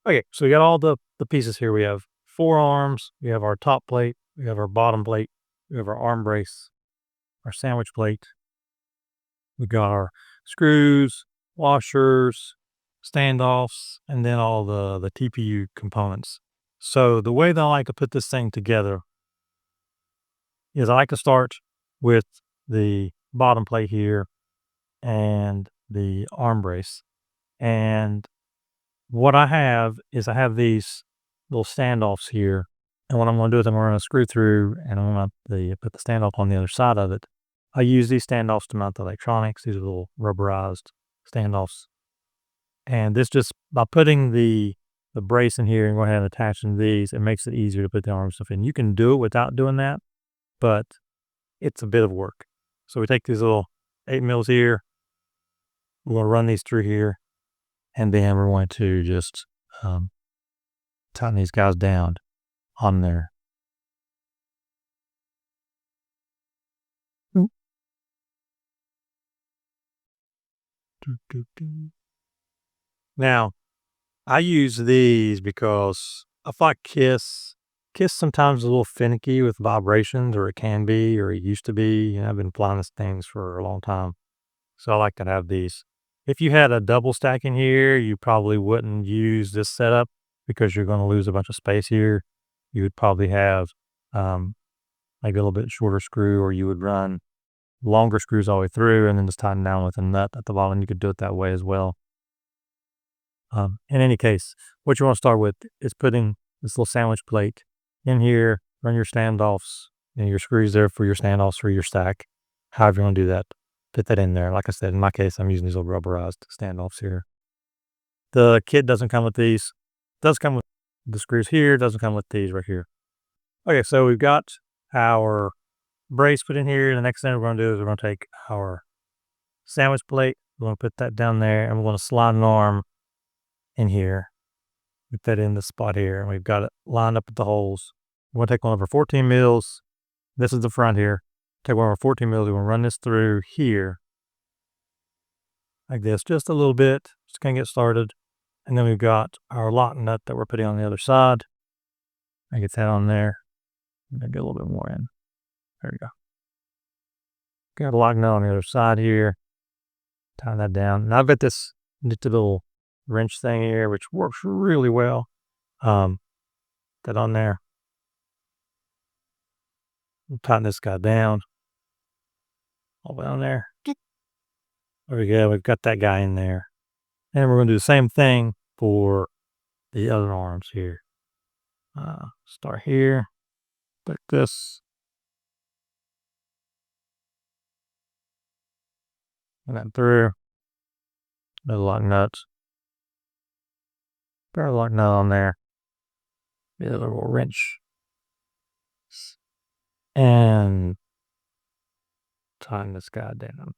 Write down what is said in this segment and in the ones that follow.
Okay, so we got all the pieces here. We have 4 arms, we have our top plate, we have our bottom plate, we have our arm brace, our sandwich plate, we got our screws, washers, standoffs, and then all the TPU components. So the way that I like to put this thing together is I like to start with the bottom plate here and the arm brace. And what I have is I have these little standoffs here. And what I'm going to do is I'm going to screw through and I'm going to put the standoff on the other side of it. I use these standoffs to mount the electronics. These are little rubberized standoffs. And this just, by putting the brace in here and going ahead and attaching these, it makes it easier to put the arm stuff in. You can do it without doing that, but it's a bit of work. So we take these little 8 mils here. We're going to run these through here. And then we're going to just tighten these guys down on there. Now, I use these because I thought Kiss sometimes is a little finicky with vibrations, or it can be, or it used to be. I've been flying these things for a long time. So I like to have these. If you had a double stack in here, you probably wouldn't use this setup because you're going to lose a bunch of space here. You would probably have maybe a little bit shorter screw, or you would run longer screws all the way through and then just tighten down with a nut at the bottom. You could do it that way as well. In any case, what you want to start with is putting this little sandwich plate in here, run your standoffs and your screws there for your standoffs for your stack. However you want to do that, fit that in there. Like I said, in my case, I'm using these little rubberized standoffs here. The kit doesn't come with these. It does come with the screws here. It doesn't come with these right here. Okay, so we've got our brace put in here. The next thing we're going to do is we're going to take our sandwich plate. We're going to put that down there, and we're going to slide an arm in here. Put that in the spot here, and we've got it lined up with the holes. We're going to take one of our 14 mils. This is the front here. Take one of our 14 mils. We're going to run this through here like this, just a little bit. Just kind of get started. And then we've got our lock nut that we're putting on the other side. I get that on there. I'm going to get a little bit more in. There we go. Got a lock nut on the other side here. Tie that down. And I've got this little wrench thing here, which works really well. That on there. We'll tighten this guy down. All the way on there. There we go. We've got that guy in there. And we're going to do the same thing for the other arms here. Start here. Like this. And then through. Another lock nuts. Got a lock nut on there. Get a little wrench. And tighten this guy down.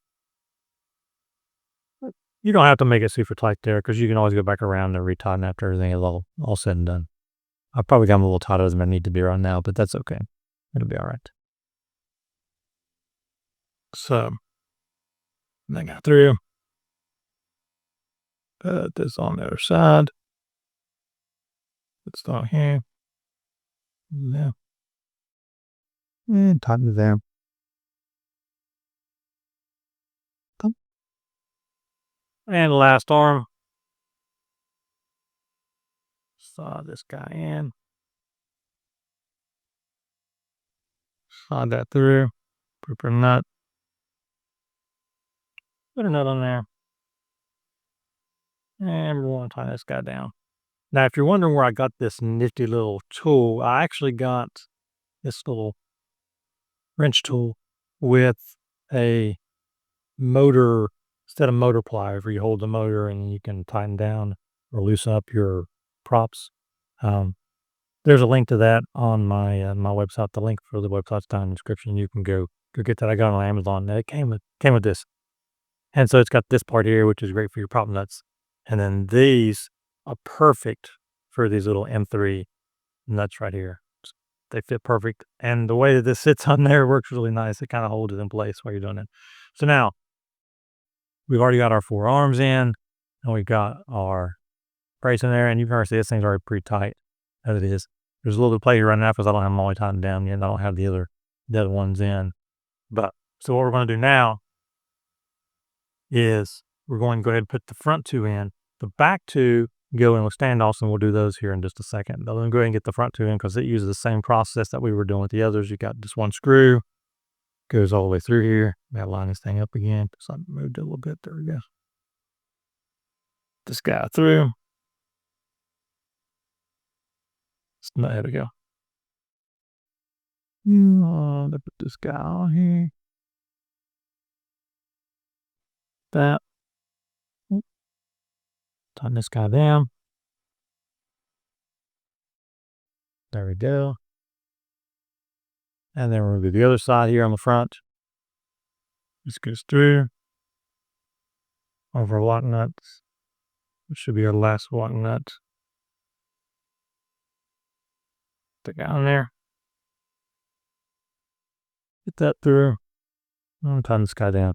You don't have to make it super tight there because you can always go back around and retighten after everything is all said and done. I've probably got them a little tighter than I need to be right now, but that's okay. It'll be all right. So, then got through. Put this on the other side. Let's start here. Yeah. And tighten it down. And last arm. Slide this guy in. Slide that through. Put a nut. Put a nut on there. And we're going to tie this guy down. Now, if you're wondering where I got this nifty little tool, I actually got this little wrench tool with a motor, instead of motor pliers where you hold the motor and you can tighten down or loosen up your props. There's a link to that on my my website. The link for the website's down in the description. You can go get that. I got it on Amazon. It came with this. And so it's got this part here, which is great for your prop nuts. And then these are perfect for these little M3 nuts right here. They fit perfect. And the way that this sits on there works really nice. It kind of holds it in place while you're doing it. So now we've already got our 4 arms in, and we've got our brace in there, and you can already see this thing's already pretty tight as it is. There's a little bit of play running out because I don't have them all tightened down yet. I don't have the other ones in. But so what we're going to do now is we're going to go ahead and put the front two in. The back two go in with standoffs, and we'll do those here in just a second. But let me go ahead and get the front two in because it uses the same process that we were doing with the others. You got just one screw, goes all the way through here. Gotta line this thing up again. So I moved it a little bit. There we go. This guy through. There we go. Let's put this guy on here. That. Tighten this guy down. There we go. And then we're going to do the other side here on the front. This goes through. Over lock nuts. This should be our last lock nut. Stick it on there. Get that through. I'm tighten this guy down.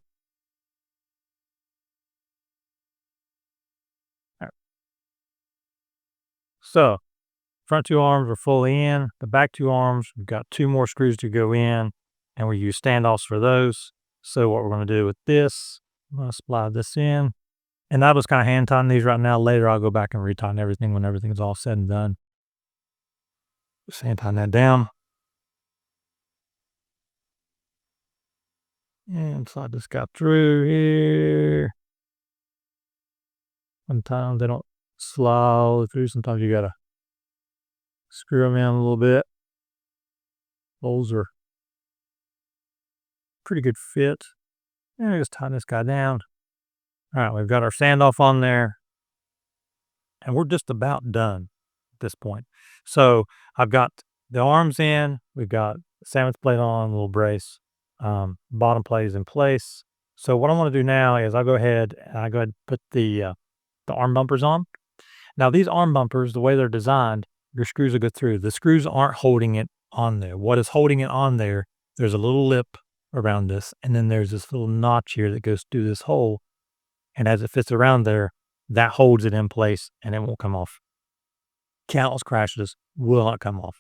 All right. So, front two arms are fully in. The back two arms, we've got 2 more screws to go in, and we use standoffs for those. So what we're going to do with this, I'm going to slide this in. And I was kind of hand tighten these right now. Later, I'll go back and retighten everything when everything's all said and done. Just hand tighten that down. And slide this guy through here. Sometimes they don't slide through. Sometimes you got to screw them in a little bit. Those are pretty good fit. And just tighten this guy down. All right, we've got our standoff on there. And we're just about done at this point. So I've got the arms in. We've got the sandwich plate on, a little brace. Bottom plate is in place. So what I want to do now is I'll go ahead and put the arm bumpers on. Now these arm bumpers, the way they're designed, your screws will go through. The screws aren't holding it on there. What is holding it on there, there's a little lip around this, and then there's this little notch here that goes through this hole. And as it fits around there, that holds it in place and it won't come off. Countless crashes will not come off.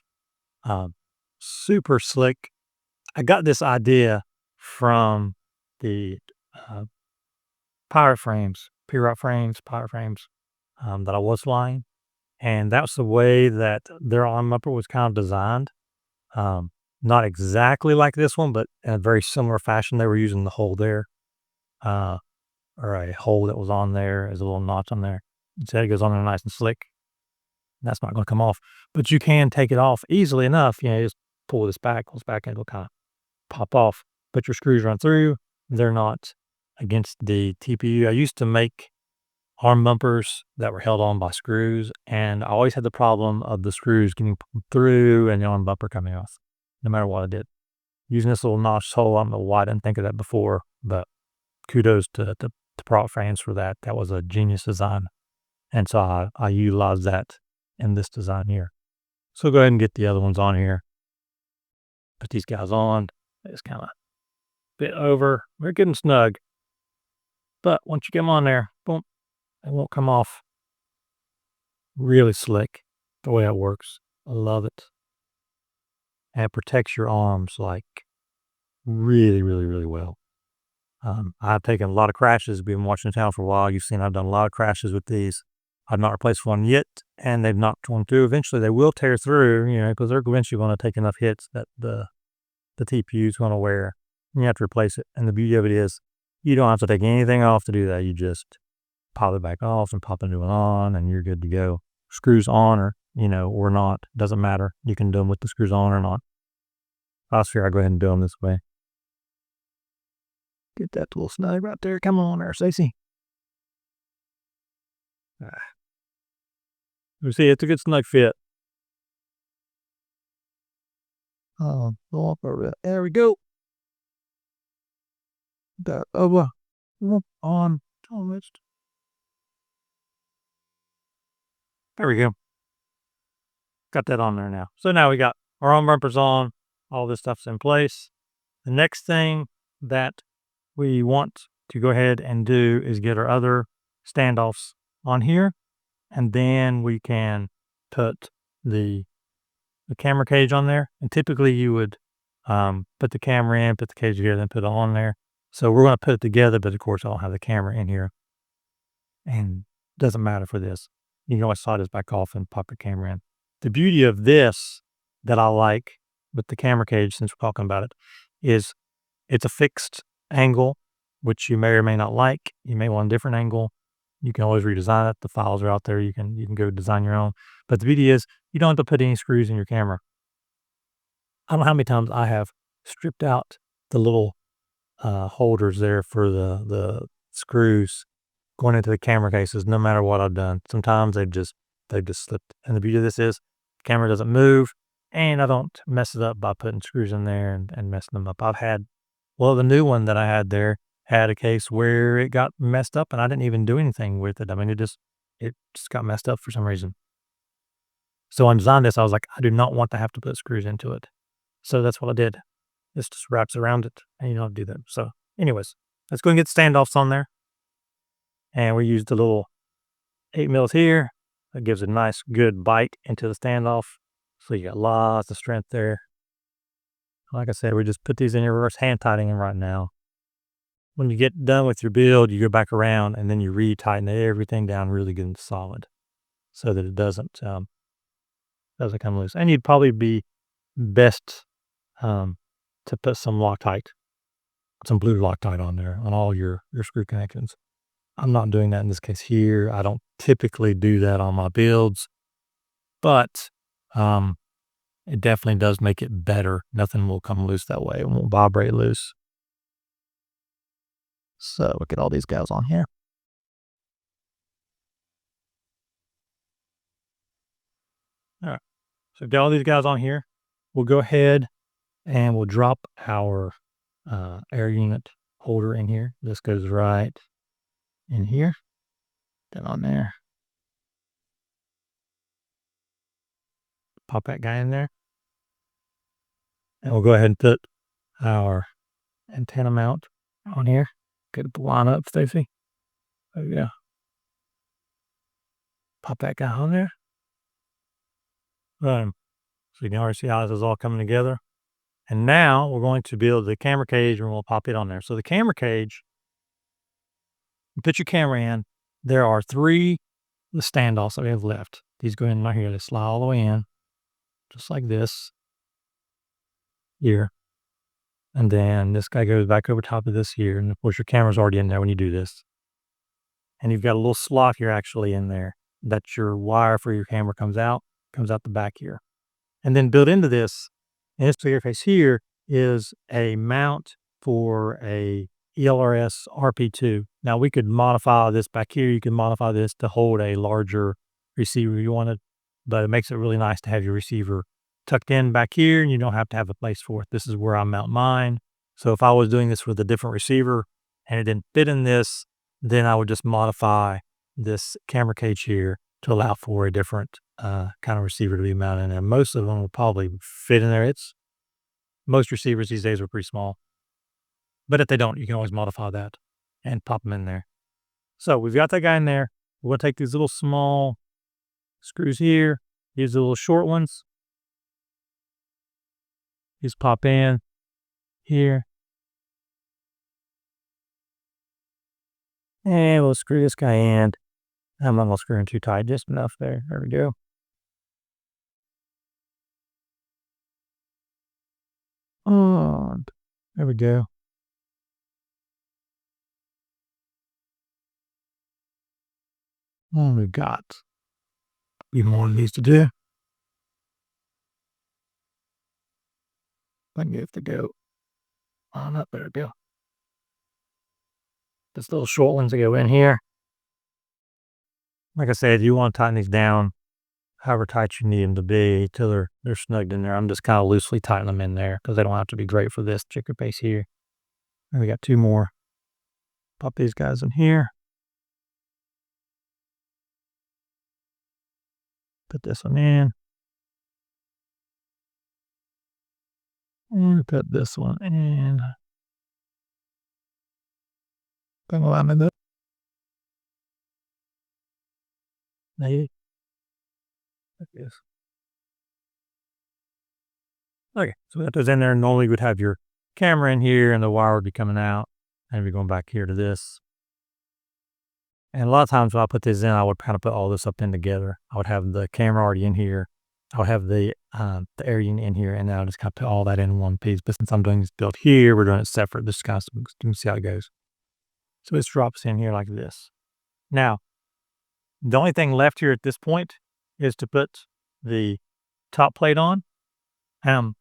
Super slick. I got this idea from the pirate frames that I was flying. And that's the way that their arm bumper was kind of designed. Not exactly like this one, but in a very similar fashion. They were using the hole there, or a hole that was on there as a little notch on there. Instead, it goes on there nice and slick. That's not going to come off, but you can take it off easily enough. You know, just pull this back, and it'll kind of pop off. But your screws run through. They're not against the TPU. I used to make arm bumpers that were held on by screws, and I always had the problem of the screws getting through and the arm bumper coming off, no matter what I did. Using this little notch hole, I don't know why I didn't think of that before, but kudos to prop frames for that. That was a genius design, and so I utilized that in this design here. So go ahead and get the other ones on here. Put these guys on. It's kind of fit over. We're getting snug, but once you get them on there, boom, it won't come off. Really slick the way it works. I love it. And it protects your arms like really, really, really well. I've taken a lot of crashes. Been watching the channel for a while. You've seen I've done a lot of crashes with these. I've not replaced one yet, and they've not torn through. Eventually, they will tear through, you know, because they're eventually going to take enough hits that the TPU is going to wear. And you have to replace it. And the beauty of it is you don't have to take anything off to do that. You just pop it back off and pop a new one on, and you're good to go. Screws on or, you know, or not. Doesn't matter. You can do them with the screws on or not. I'll go ahead and do them this way. Get that little snug right there. Come on there, Stacy. You see, it's a good snug fit. Oh, go up over there. There we go. That over on almost. There we go. Got that on there now. So now we got our arm bumpers on. All this stuff's in place. The next thing that we want to go ahead and do is get our other standoffs on here. and then we can put the camera cage on there. And typically you would put the camera in, put the cage together, then put it on there. So we're going to put it together, but of course I don't have the camera in here, and it doesn't matter for this. You can always slide this back off and pop the camera in. The beauty of this that I like with the camera cage, since we're talking about it, is it's a fixed angle, which you may or may not like. You may want a different angle. You can always redesign it. The files are out there. You can go design your own. But the beauty is you don't have to put any screws in your camera. I don't know how many times I have stripped out the little holders there for the screws going into the camera cases, no matter what I've done. Sometimes they've just slipped. And the beauty of this is the camera doesn't move, and I don't mess it up by putting screws in there and messing them up. The new one that I had there had a case where it got messed up and I didn't even do anything with it. I mean, it just got messed up for some reason. So on design this, I was like, I do not want to have to put screws into it. So that's what I did. This just wraps around it, and you don't have to do that. So anyways, let's go and get standoffs on there. And we used the little 8 mils here. That gives a nice good bite into the standoff. So you got lots of strength there. Like I said, we just put these in your reverse hand tightening right now. When you get done with your build, you go back around and then you re-tighten everything down really good and solid so that it doesn't come loose. And you'd probably be best to put some Loctite, some blue Loctite on there on all your screw connections. I'm not doing that in this case here. I don't typically do that on my builds, but it definitely does make it better. Nothing will come loose that way. It won't vibrate loose. So look at all these guys on here. All right. So got all these guys on here. We'll go ahead and we'll drop our air unit holder in here. This goes right in here. Then on there. Pop that guy in there. And we'll go ahead and put our antenna mount on here. Get the line up, Stacy. There you go. Pop that guy on there. Boom. So you can already see how this is all coming together. And now we're going to build the camera cage and we'll pop it on there. So the camera cage, you put your camera in. There are 3 standoffs that we have left. These go in right here. They slide all the way in, just like this here. And then this guy goes back over top of this here. And of course, your camera's already in there when you do this. And you've got a little slot here actually in there that your wire for your camera comes out the back here. And then built into this, in this clear case here, is a mount for a ELRS RP2. Now we could modify this back here. You can modify this to hold a larger receiver you wanted, but it makes it really nice to have your receiver tucked in back here and you don't have to have a place for it. This is where I mount mine. So if I was doing this with a different receiver and it didn't fit in this, then I would just modify this camera cage here to allow for a different kind of receiver to be mounted in there. Most of them will probably fit in there. Most receivers these days are pretty small, but if they don't, you can always modify that and pop them in there. So we've got that guy in there. We're going to take these little small screws here. These are the little short ones. Just pop in here. And we'll screw this guy in. I'm not going to screw in too tight, just enough there. There we go. And there we go. And we've got a few more of these to do. I can get to go on up. There we go. This little short ones that go in here. Like I said, you want to tighten these down however tight you need them to be till they're snugged in there. I'm just kind of loosely tightening them in there because they don't have to be great for this chicker base here. And we got 2 more. Pop these guys in here. Put this one in. And put this one in. Bring them in. maybe like this. Okay, so we got those in there. Normally, you would have your camera in here, and the wire would be coming out, and we're going back here to this. And a lot of times when I put this in, I would kind of put all this up in together. I would have the camera already in here. I would have the area in here, and then I'll just kind of put all that in one piece. But since I'm doing this build here, we're doing it separate. This kind of, you can see how it goes. So this drops in here like this. Now, the only thing left here at this point is to put the top plate on. And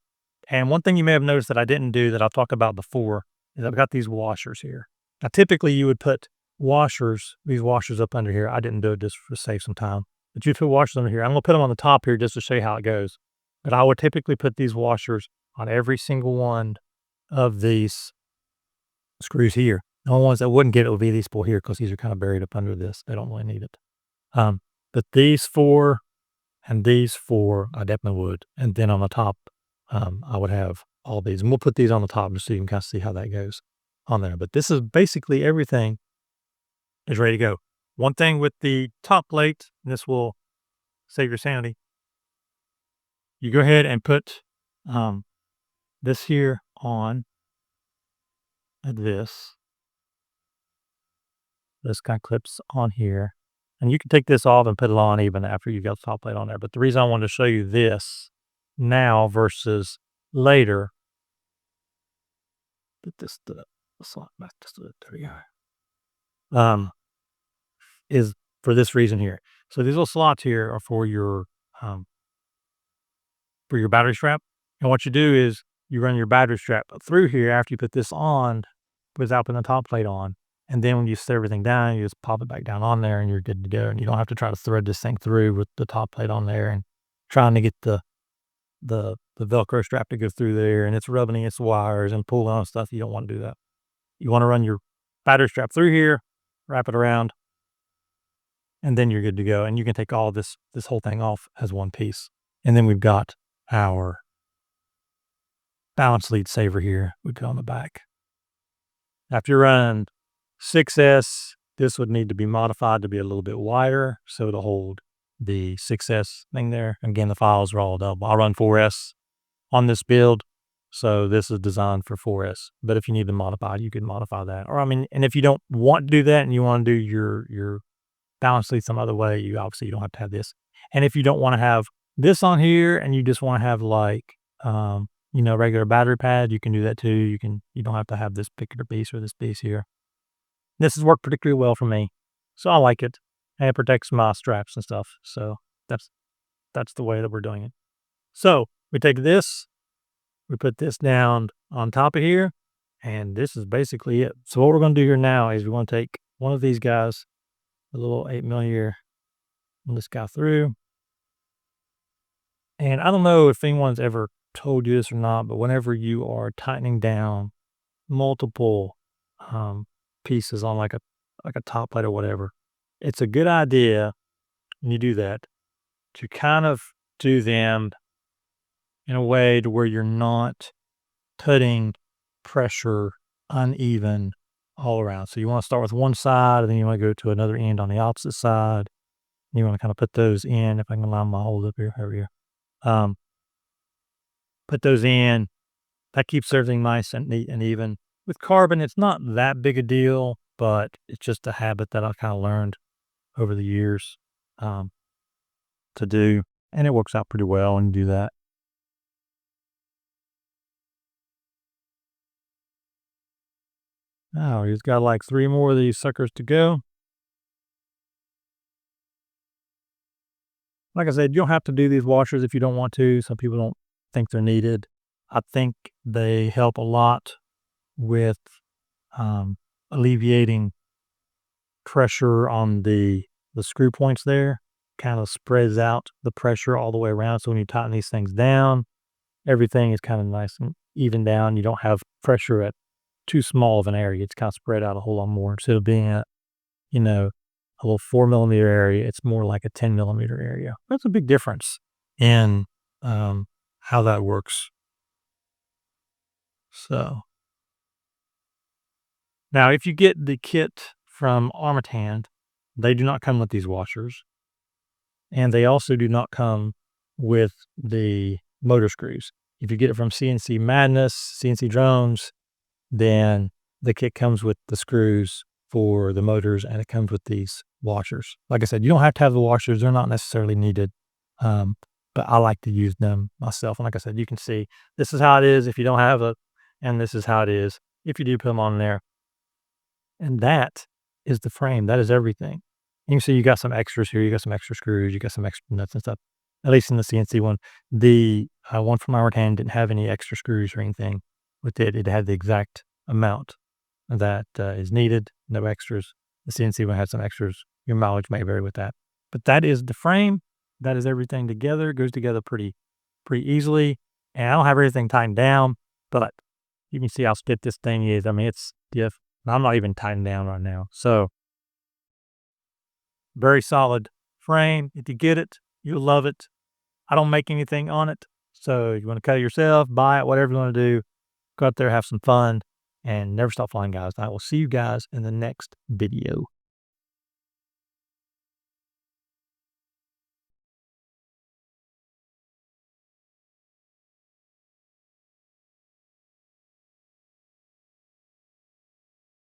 one thing you may have noticed that I didn't do that I'll talk about before is I've got these washers here. Now, typically you would put these washers up under here. I didn't do it just to save some time, but you'd put washers under here. I'm going to put them on the top here just to show you how it goes. But I would typically put these washers on every single one of these screws here. The only ones that wouldn't get it would be these four here because these are kind of buried up under this. They don't really need it. But these four and these four, I definitely would. And then on the top, I would have all these. And we'll put these on the top just so you can kind of see how that goes on there. But this is basically everything is ready to go. One thing with the top plate, and this will save your sanity, you go ahead and put this here on this. This kind of clips on here. And you can take this off and put it on even after you got the top plate on there. But the reason I wanted to show you this now versus later, put this the slot back just there we go. Is for this reason here. So these little slots here are for your battery strap. And what you do is you run your battery strap through here after you put this on without putting the top plate on. And then when you set everything down, you just pop it back down on there and you're good to go. And you don't have to try to thread this thing through with the top plate on there and trying to get the Velcro strap to go through there and it's rubbing against wires and pulling on stuff. You don't want to do that. You want to run your battery strap through here, wrap it around, and then you're good to go. And you can take all this whole thing off as one piece. And then we've got our balance lead saver here we put on the back. After you run 6S, this would need to be modified to be a little bit wider so to hold the 6S thing there. Again, the files are all double. I'll run 4S on this build, so this is designed for 4S. But if you need to modify it, you can modify that. Or and if you don't want to do that and you want to do your balance lead some other way, you obviously don't have to have this. And if you don't want to have this on here and you just want to have like regular battery pad, you can do that too. You don't have to have this particular piece or this piece here. This has worked particularly well for me, so I like it, and it protects my straps and stuff. So that's the way that we're doing it. So we take this, we put this down on top of here, and this is basically it. So what we're going to do here now is we want to take one of these guys, a little 8mm here, and this guy through. And I don't know if anyone's ever told you this or not, but whenever you are tightening down multiple pieces on like a top plate or whatever, it's a good idea when you do that to kind of do them in a way to where you're not putting pressure uneven all around. So you want to start with one side and then you want to go to another end on the opposite side. You want to kind of put those in. If I can line my holes up here, over here. Put those in. That keeps everything nice and neat and even. With carbon, it's not that big a deal, but it's just a habit that I've kind of learned over the years to do, and it works out pretty well when you do that. Now he's got like 3 more of these suckers to go. Like I said, you don't have to do these washers if you don't want to. Some people don't think they're needed. I think they help a lot with alleviating pressure on the screw points there. Kind of spreads out the pressure all the way around. So when you tighten these things down, everything is kind of nice and even down. You don't have pressure at too small of an area. It's kind of spread out a whole lot more. Instead of being at, a little 4mm area, it's more like a 10mm area. That's a big difference in how that works. So now if you get the kit from Armitan, they do not come with these washers. And they also do not come with the motor screws. If you get it from CNC Madness, CNC Drones, then the kit comes with the screws for the motors, and it comes with these washers. Like I said, you don't have to have the washers. They're not necessarily needed. But I like to use them myself. And like I said, you can see this is how it is if you don't have it, and this is how it is if you do put them on there. And that is the frame. That is everything. You can see you got some extras here. You got some extra screws. You got some extra nuts and stuff. At least in the CNC one. The one from Howard Hand didn't have any extra screws or anything with it. It had the exact amount that is needed. No extras. The CNC one had some extras. Your mileage may vary with that. But that is the frame. That is everything together. It goes together pretty easily. And I don't have everything tightened down, but you can see how stiff this thing is. I mean, it's stiff. I'm not even tightened down right now. So, very solid frame. If you get it, you'll love it. I don't make anything on it. So, you want to cut it yourself, buy it, whatever you want to do. Go out there, have some fun, and never stop flying, guys. I will see you guys in the next video.